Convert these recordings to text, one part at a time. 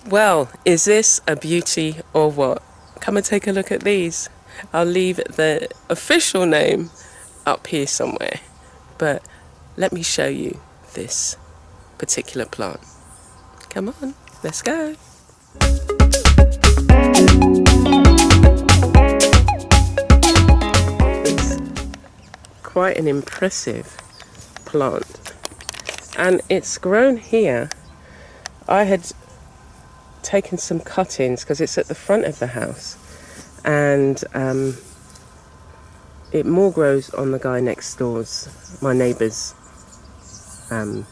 Well, is this a beauty or what? Come and take a look at these. I'll leave the official name up here somewhere, but let me show you this particular plant. Come on, let's go. It's quite an impressive plant, and it's grown here. I had taken some cuttings because it's at the front of the house, and it more grows on the guy next door's, my neighbour's, on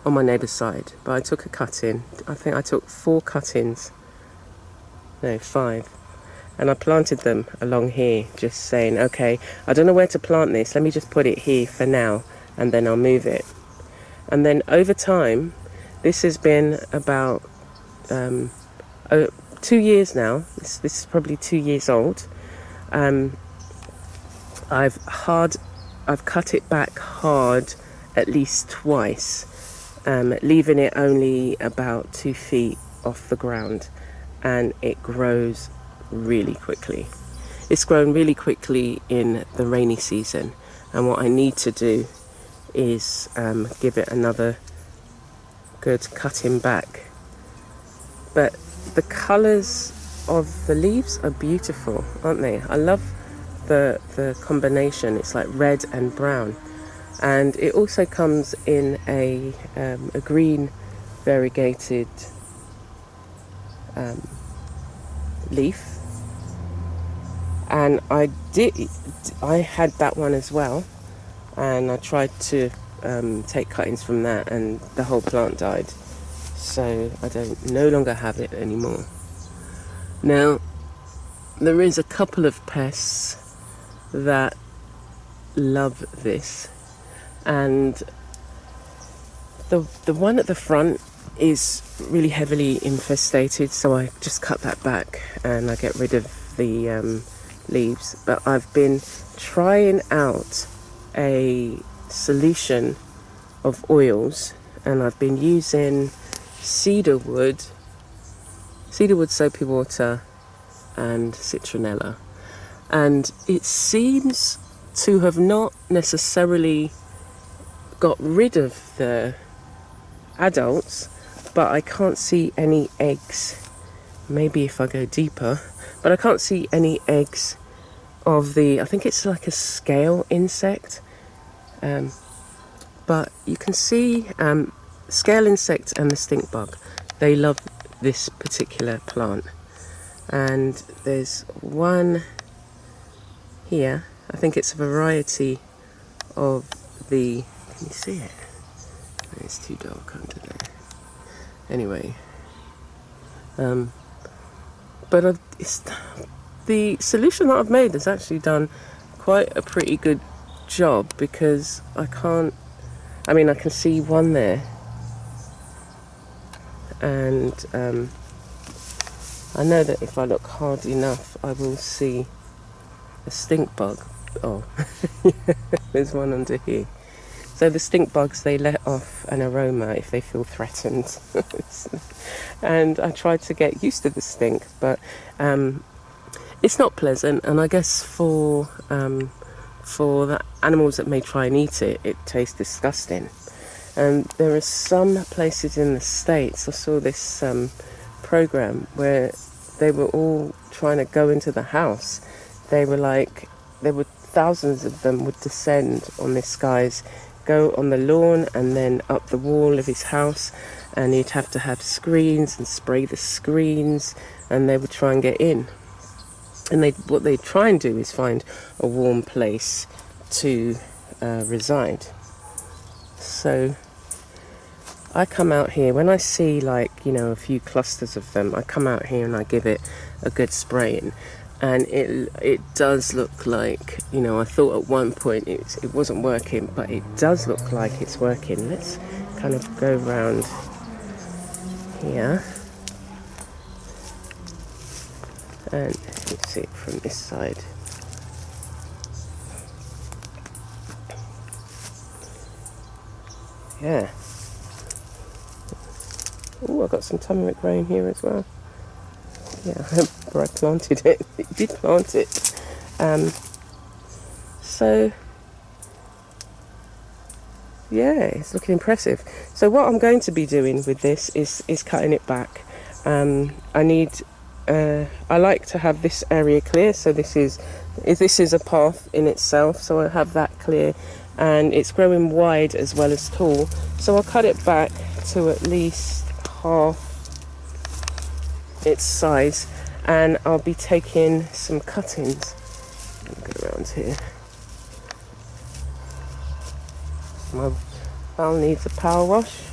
my neighbour's side. But I took a cutting. I think I took 4 cuttings, no, 5, and I planted them along here, just saying, okay, I don't know where to plant this, let me just put it here for now and then I'll move it. And then over time, this has been about 2 years now. This is probably 2 years old. I've cut it back hard at least twice, leaving it only about 2 feet off the ground, and it grows really quickly. It's grown really quickly in the rainy season, and what I need to do is give it another good cutting back. But the colours of the leaves are beautiful, aren't they? I love the combination. It's like red and brown, and it also comes in a green variegated leaf, and I had that one as well, and I tried to take cuttings from that, and the whole plant died, so I no longer have it anymore. Now, there is a couple of pests that love this, and the one at the front is really heavily infestated, so I just cut that back and I get rid of the leaves. But I've been trying out a solution of oils, and I've been using cedarwood soapy water and citronella, and it seems to have not necessarily got rid of the adults, but I can't see any eggs. Maybe if I go deeper, but I can't see any eggs of the, I think it's like a scale insect, but you can see scale insect and the stink bug, they love this particular plant. And there's one here, I think it's a variety of the, can you see it? It's too dark under there. Anyway, but the solution that I've made has actually done quite a pretty good job, because I can see one there, and I know that if I look hard enough I will see a stink bug. Oh, there's one under here. So the stink bugs, they let off an aroma if they feel threatened. And I tried to get used to the stink, but it's not pleasant, and I guess for the animals that may try and eat it, it tastes disgusting. And there are some places in the States, I saw this program where they were all trying to go into the house. There were thousands of them would descend on this guy's, go on the lawn and then up the wall of his house, and he'd have to have screens and spray the screens, and they would try and get in. And what they try and do is find a warm place to reside. So I come out here, when I see a few clusters of them, I come out here and I give it a good spraying. And it does look like, I thought at one point it wasn't working, but it does look like it's working. Let's kind of go around here, and let's see it from this side. Yeah, Oh, I've got some turmeric growing here as well. Yeah, I remember I planted it. It did plant it. So yeah, it's looking impressive. So what I'm going to be doing with this is cutting it back. I like to have this area clear, so this is a path in itself, so I have that clear, and it's growing wide as well as tall, so I'll cut it back to at least half its size, and I'll be taking some cuttings. Let me go around here. My bowl needs a power wash.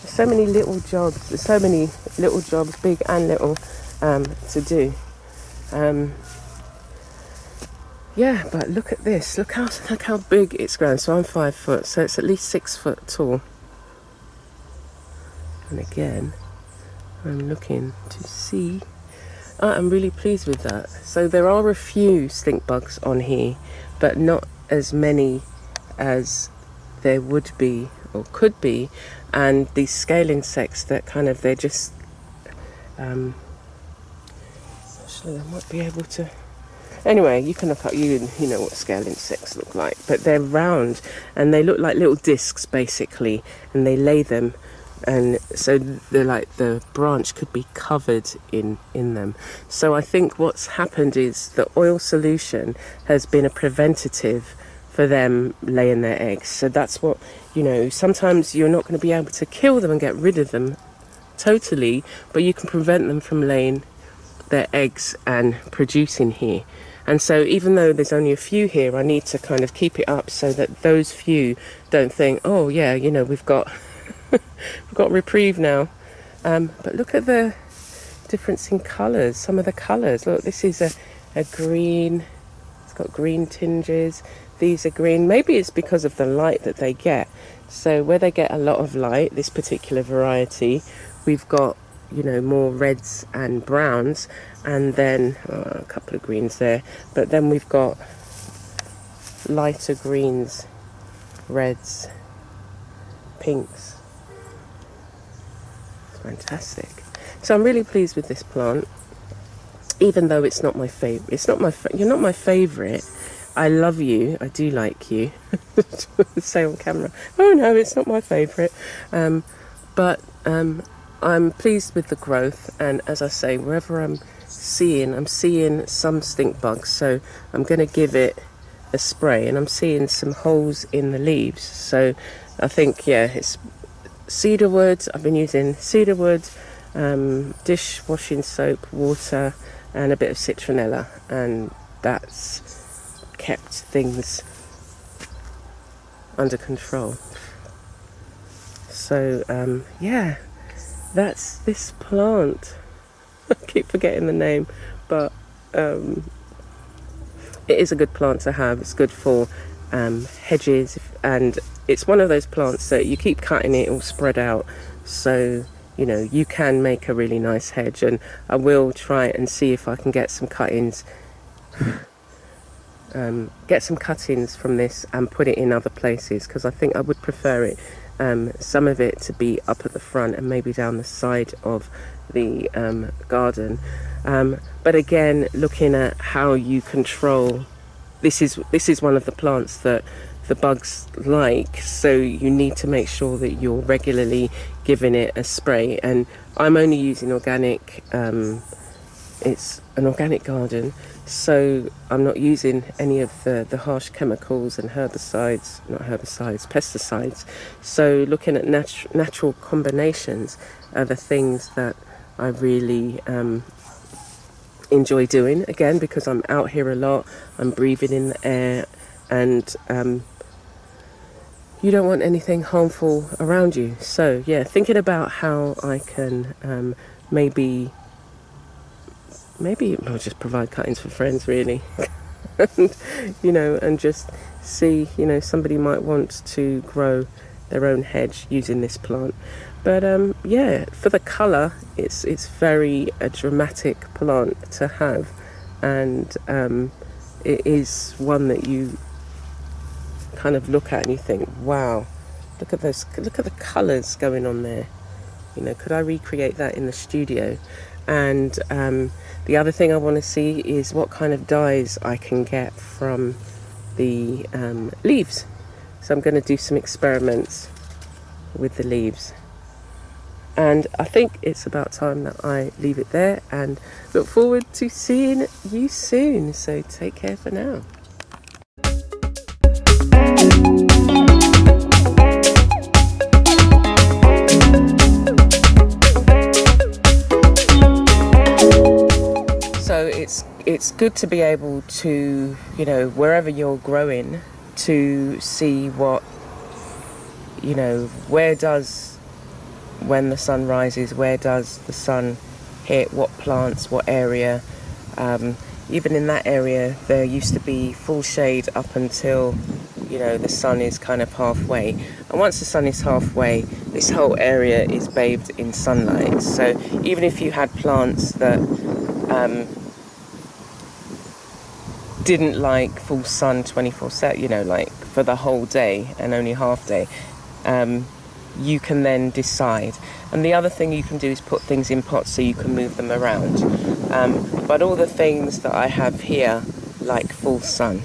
There's so many little jobs. There's so many little jobs, big and little, to do. Yeah, but look at this. Look how big it's grown. So I'm 5 foot, so it's at least 6 foot tall. And again, I'm looking to see. I'm really pleased with that. So there are a few stink bugs on here, but not as many as there would be or could be. And these scale insects that they're just actually I might be able to, anyway, you can look up, you know what scale insects look like, but they're round and they look like little discs basically, and they lay them, and so they're like, the branch could be covered in them. So I think what's happened is the oil solution has been a preventative for them laying their eggs. So that's what, sometimes you're not going to be able to kill them and get rid of them totally, but you can prevent them from laying their eggs and producing here. And so even though there's only a few here, I need to kind of keep it up so that those few don't think, oh yeah, we've got we've got reprieve now. But look at the difference in colours. Some of the colours, look, this is a green, it's got green tinges. These are green. Maybe it's because of the light that they get. So where they get a lot of light, this particular variety, we've got more reds and browns, and then a couple of greens there, but then we've got lighter greens, reds, pinks. It's fantastic. So I'm really pleased with this plant, even though it's not my favorite. You're not my favorite. I love you. I do like you. Say on camera, oh no, it's not my favorite. But I'm pleased with the growth, and as I say, wherever I'm seeing some stink bugs, so I'm going to give it a spray, and I'm seeing some holes in the leaves, so I think, yeah, it's cedarwood. I've been using cedarwood, dishwashing soap, water, and a bit of citronella, and that's kept things under control. So yeah, that's this plant. I keep forgetting the name, but it is a good plant to have. It's good for hedges, and it's one of those plants that you keep cutting it, it'll spread out, so you can make a really nice hedge. And I will try and see if I can get some cuttings from this and put it in other places, because I think I would prefer it, some of it to be up at the front and maybe down the side of the garden. But again, looking at how you control, this is one of the plants that the bugs like, so you need to make sure that you're regularly giving it a spray. And I'm only using organic, it's an organic garden, so I'm not using any of the harsh chemicals and pesticides. So looking at natural combinations are the things that I really enjoy doing, again, because I'm out here a lot, I'm breathing in the air, and you don't want anything harmful around you. So yeah, thinking about how I can maybe I'll just provide cuttings for friends, really. And, and just see, somebody might want to grow their own hedge using this plant. But yeah, for the colour, it's very a dramatic plant to have, and it is one that you kind of look at and you think, wow, Look at this. Look at the colours going on there. You know, could I recreate that in the studio? And the other thing I want to see is what kind of dyes I can get from the leaves. So I'm going to do some experiments with the leaves. And I think it's about time that I leave it there and look forward to seeing you soon. So take care for now. So it's good to be able to, you know, wherever you're growing, to see what, you know, when the sun rises, where does the sun hit, what plants, what area. Even in that area, there used to be full shade up until, you know, the sun is kind of halfway. And once the sun is halfway, this whole area is bathed in sunlight. So even if you had plants that didn't like full sun 24/7, you know, like for the whole day and only half day, you can then decide. And the other thing you can do is put things in pots so you can move them around. But all the things that I have here like full sun.